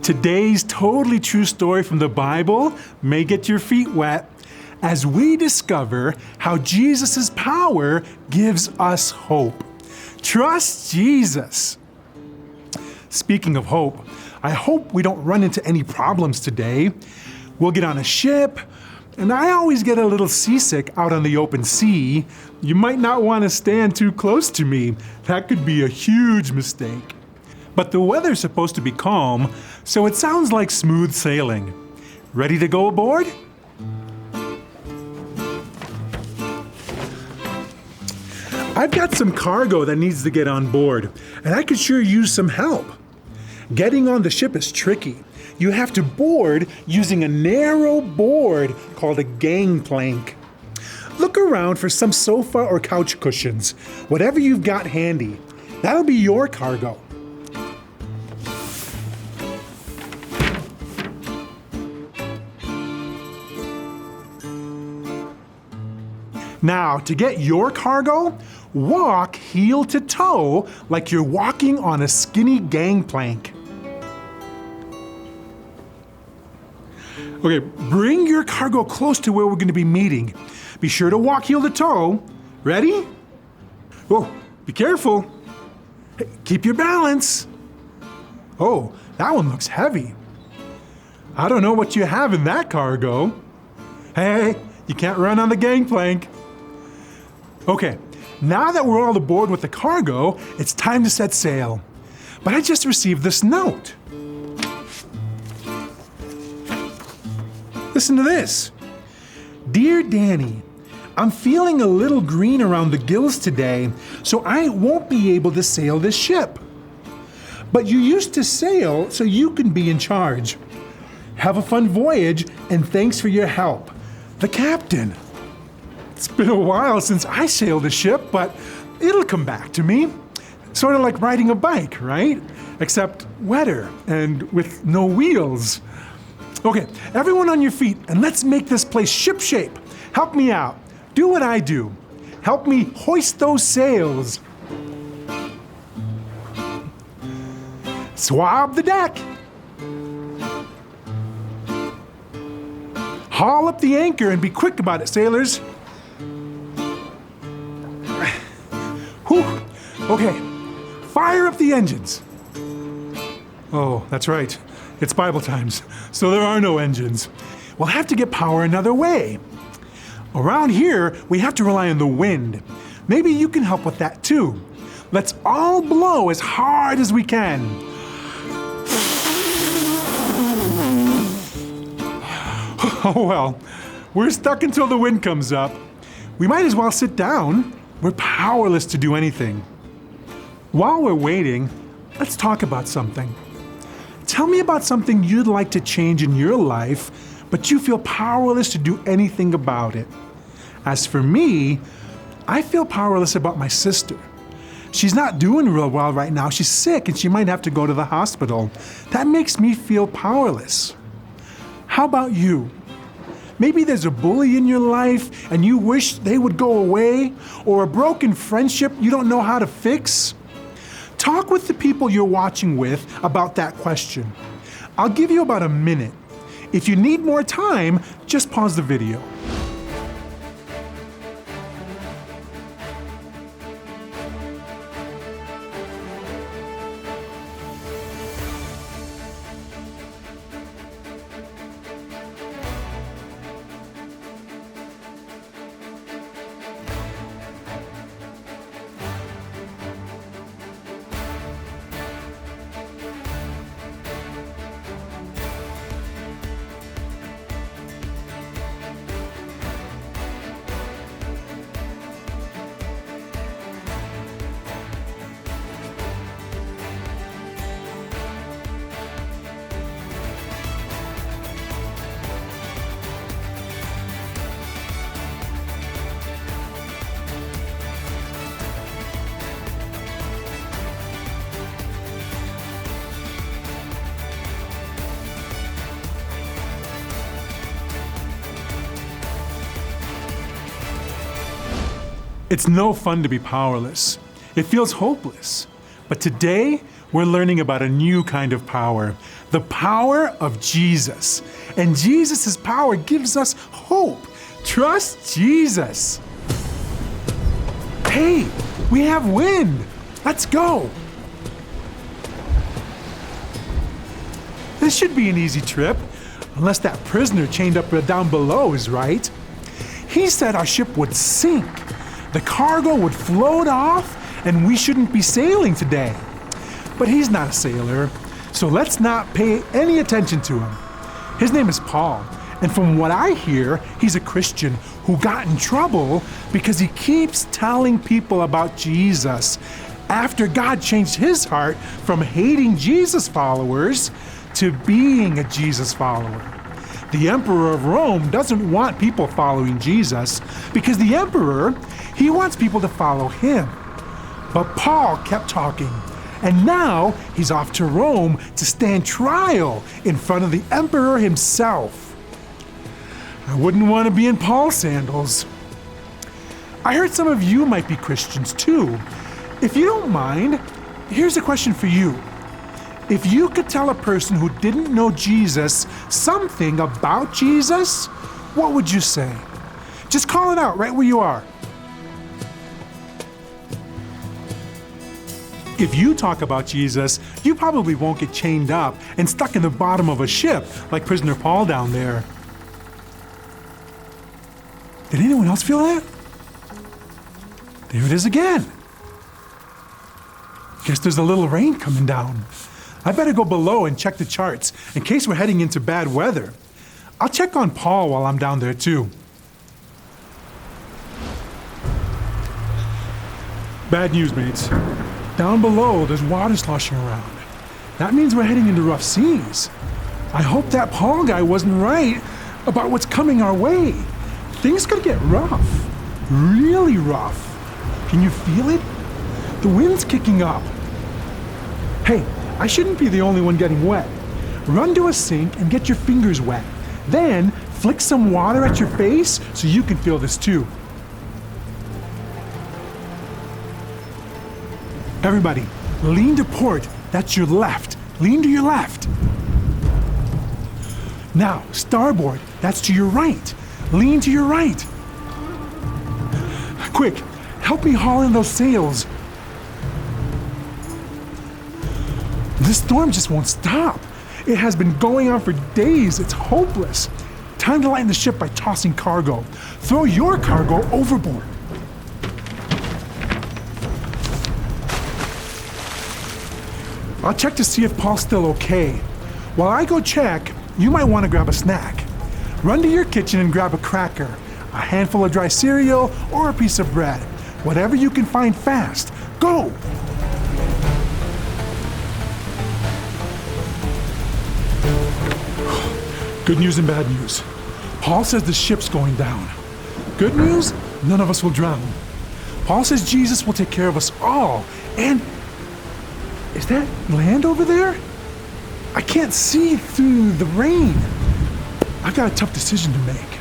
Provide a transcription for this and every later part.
Today's totally true story from the Bible may get your feet wet as we discover how Jesus' power gives us hope. Trust Jesus. Speaking of hope, I hope we don't run into any problems today. We'll get on a ship, and I always get a little seasick out on the open sea. You might not want to stand too close to me. That could be a huge mistake. But the weather's supposed to be calm, so it sounds like smooth sailing. Ready to go aboard? I've got some cargo that needs to get on board, and I could sure use some help. Getting on the ship is tricky. You have to board using a narrow board called a gangplank. Look around for some sofa or couch cushions, whatever you've got handy. That'll be your cargo. Now, to get your cargo, walk heel to toe like you're walking on a skinny gangplank. Okay, bring your cargo close to where we're going to be meeting. Be sure to walk heel to toe. Ready? Oh, be careful. Hey, keep your balance. Oh, that one looks heavy. I don't know what you have in that cargo. Hey, you can't run on the gangplank. Okay, now that we're all aboard with the cargo, it's time to set sail. But I just received this note. Listen to this. Dear Danny, I'm feeling a little green around the gills today, so I won't be able to sail this ship. But you used to sail, so you can be in charge. Have a fun voyage, and thanks for your help. The captain. It's been a while since I sailed a ship, but it'll come back to me. Sort of like riding a bike, right? Except wetter and with no wheels. Okay, everyone on your feet, and let's make this place shipshape. Help me out. Do what I do. Help me hoist those sails. Swab the deck. Haul up the anchor and be quick about it, sailors. Whew. Okay, fire up the engines. Oh, that's right. It's Bible times, so there are no engines. We'll have to get power another way. Around here, we have to rely on the wind. Maybe you can help with that too. Let's all blow as hard as we can. Oh well, we're stuck until the wind comes up. We might as well sit down. We're powerless to do anything. While we're waiting, let's talk about something. Tell me about something you'd like to change in your life, but you feel powerless to do anything about it. As for me, I feel powerless about my sister. She's not doing real well right now. She's sick and she might have to go to the hospital. That makes me feel powerless. How about you? Maybe there's a bully in your life and you wish they would go away, or a broken friendship you don't know how to fix. Talk with the people you're watching with about that question. I'll give you about a minute. If you need more time, just pause the video. It's no fun to be powerless. It feels hopeless. But today, we're learning about a new kind of power, the power of Jesus. And Jesus' power gives us hope. Trust Jesus. Hey, we have wind. Let's go. This should be an easy trip, unless that prisoner chained up down below is right. He said our ship would sink. The cargo would float off, and we shouldn't be sailing today. But he's not a sailor, so let's not pay any attention to him. His name is Paul, and from what I hear, he's a Christian who got in trouble because he keeps telling people about Jesus after God changed his heart from hating Jesus followers to being a Jesus follower. The emperor of Rome doesn't want people following Jesus because the emperor, he wants people to follow him. But Paul kept talking, and now he's off to Rome to stand trial in front of the emperor himself. I wouldn't want to be in Paul's sandals. I heard some of you might be Christians too. If you don't mind, here's a question for you. If you could tell a person who didn't know Jesus something about Jesus, what would you say? Just call it out right where you are. If you talk about Jesus, you probably won't get chained up and stuck in the bottom of a ship like prisoner Paul down there. Did anyone else feel that? There it is again. Guess there's a little rain coming down. I better go below and check the charts in case we're heading into bad weather. I'll check on Paul while I'm down there too. Bad news, mates. Down below, there's water sloshing around. That means we're heading into rough seas. I hope that Paul guy wasn't right about what's coming our way. Things could get rough, really rough. Can you feel it? The wind's kicking up. Hey, I shouldn't be the only one getting wet. Run to a sink and get your fingers wet. Then flick some water at your face so you can feel this too. Everybody, lean to port. That's your left. Lean to your left. Now, starboard. That's to your right. Lean to your right. Quick, help me haul in those sails. This storm just won't stop. It has been going on for days. It's hopeless. Time to lighten the ship by tossing cargo. Throw your cargo overboard. I'll check to see if Paul's still okay. While I go check, you might want to grab a snack. Run to your kitchen and grab a cracker, a handful of dry cereal, or a piece of bread. Whatever you can find fast. Go! Good news and bad news. Paul says the ship's going down. Good news, none of us will drown. Paul says Jesus will take care of us all. And is that land over there? I can't see through the rain. I've got a tough decision to make.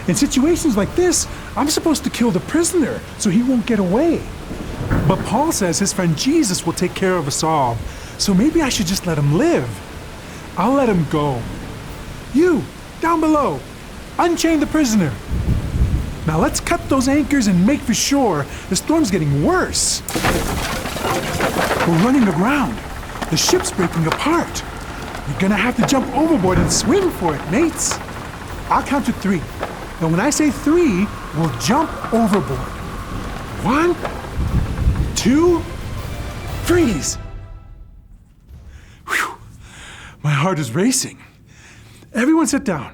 In situations like this, I'm supposed to kill the prisoner so he won't get away. But Paul says his friend Jesus will take care of us all. So maybe I should just let him live. I'll let him go. You, down below, unchain the prisoner. Now let's cut those anchors and make for shore. The storm's getting worse. We're running aground. The ship's breaking apart. You're gonna have to jump overboard and swim for it, mates. I'll count to 3. And when I say 3, we'll jump overboard. 1, 2, freeze. Whew. My heart is racing. Everyone sit down.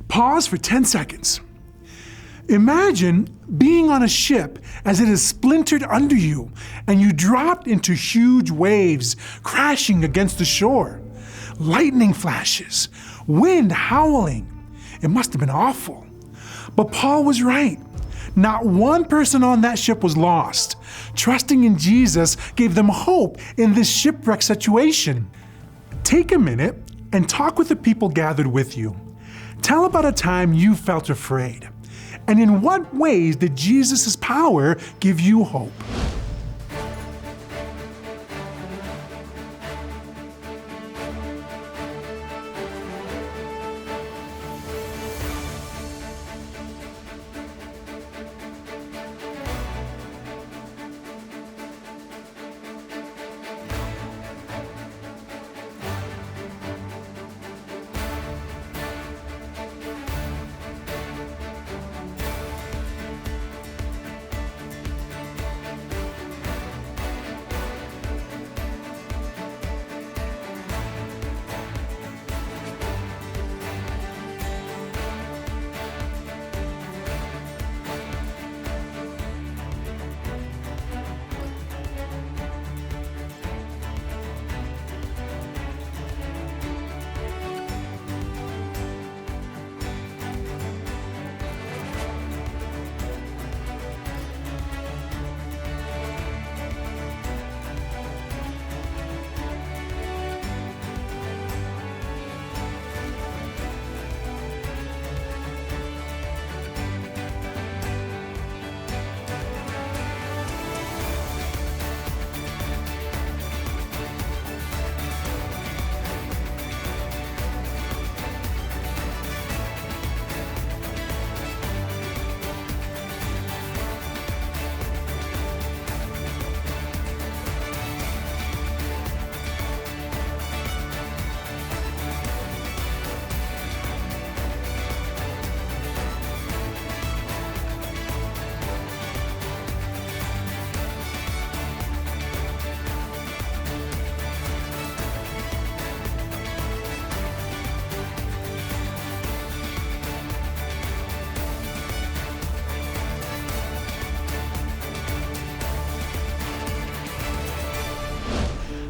Pause for 10 seconds. Imagine being on a ship as it is splintered under you and you dropped into huge waves crashing against the shore. Lightning flashes, wind howling. It must have been awful. But Paul was right. Not one person on that ship was lost. Trusting in Jesus gave them hope in this shipwreck situation. Take a minute and talk with the people gathered with you. Tell about a time you felt afraid. And in what ways did Jesus' power give you hope?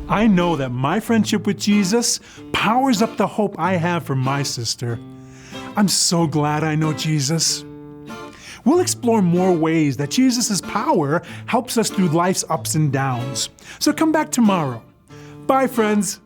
I know that my friendship with Jesus powers up the hope I have for my sister. I'm so glad I know Jesus. We'll explore more ways that Jesus' power helps us through life's ups and downs. So come back tomorrow. Bye, friends.